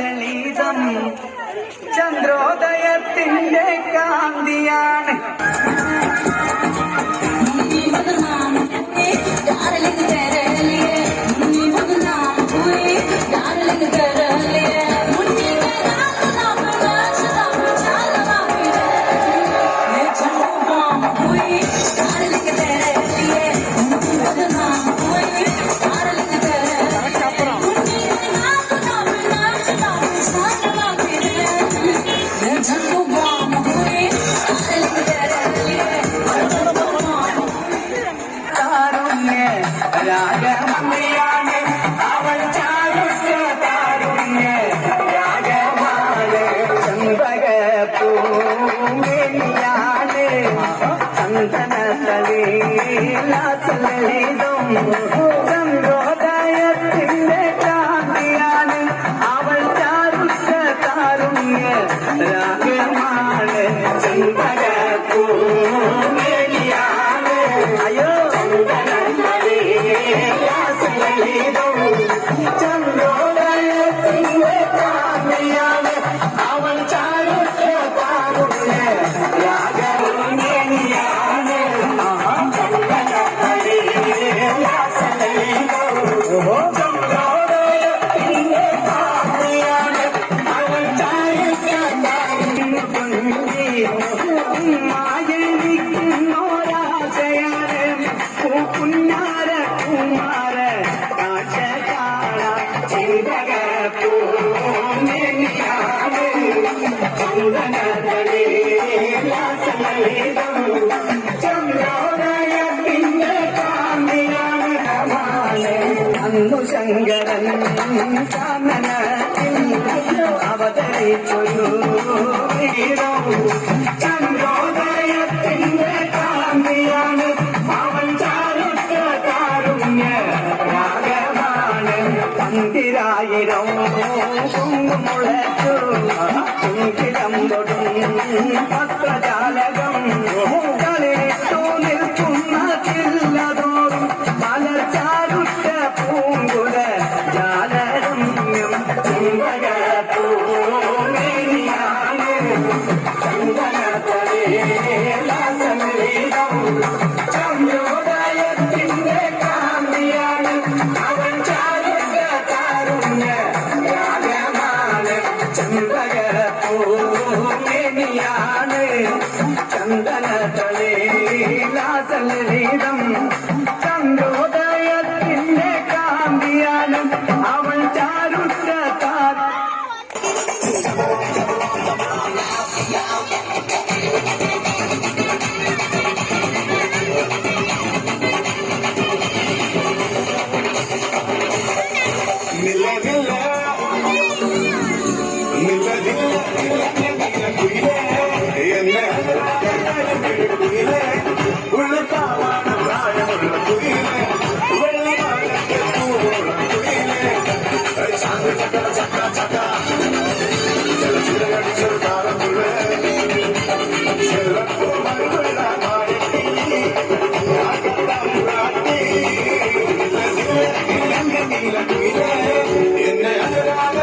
ലളിതം ചന്ദ്രോദയത്തിന്റെ കാന്തിയാണ്. രാഗമയാണ് അവൾ ചാരുഷ്യ താരുണ്യ രാഗമാണ് ചന്ദ്രപൂമേനിയാണ് ചന്ദനതലീലാസലളിതം ചന്ദ്രോദയത്തിന്റെ കാന്തിയാണ് അവൾ ചാരുഷ്യ താരുണ്യ രാഗമാണ് ചന്ദ്രപൂമേനിയാണ് അയ്യോ ചന്ദ്രോദയത്തിന്റെ കാന്തിയാണ് അവൾ ചാരുഷ്യ താരുണ്യ രാഗമേനിയാണ് ചന്ദ്രോദയത്തിന്റെ കാന്തിയാണ് അവൾ ചാരുഷ്യ മായനിക്കുന്നോരാശയാണ് കുഞ്ഞാര കുമാര കാശകാള ചിന്തകപ്പൂമേനിയാണ് ചന്ദനതലീലാസലളിതം ചന്ദ്രോദയത്തിന്റെ കാന്തിയാണ് അന്നു ശങ്കരൻ കാനനത്തിൽ അവതരിച്ചൊരു ചന്ദ്രോദയത്തിന്റെ കാന്തിയാണ് അവൻ ചാരുഷ്യ താരുണ്യ രാഗമാണ് പന്തിരായിരം കുങ്കുമുളച്ചു കുങ്കിടം തൊടും പത്രജാലകം കളിട്ടു നിൽക്കുന്ന ചില്ലതോറും പല ചാരുഷ്യ പൂങ്കുല ജാലരമ്യം ചന്ദ്രപൂമേനിയാണ് ചന്ദനതലീലാസലളിതം ചന്ദ്രോദയത്തിന്റെ കാന്തിയാണ് അവൻ ചാരുഷ്യ താരുണ്യ രാഗമാണ് ചന്ദ്രപൂമേനിയാണ് ചന്ദനതലീലാസലളിതം ചന്ദ്രോദയത്തിന്റെ കാന്തിയാണ് അവൻ ചാരുഷ്യ എന്നെ അനുരാഗ